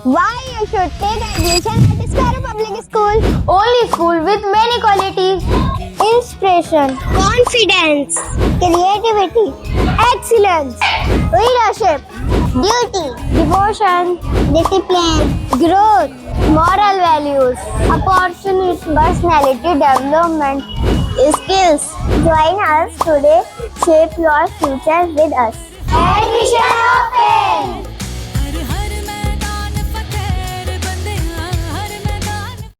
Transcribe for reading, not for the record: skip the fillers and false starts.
Why you should take admission at Sparrow Public School? Only school with many qualities. Inspiration, confidence, creativity, excellence, leadership, duty, Devotion, discipline, growth, moral values, opportunity, personality development, skills. Join us today. Shape your future with us. Admission of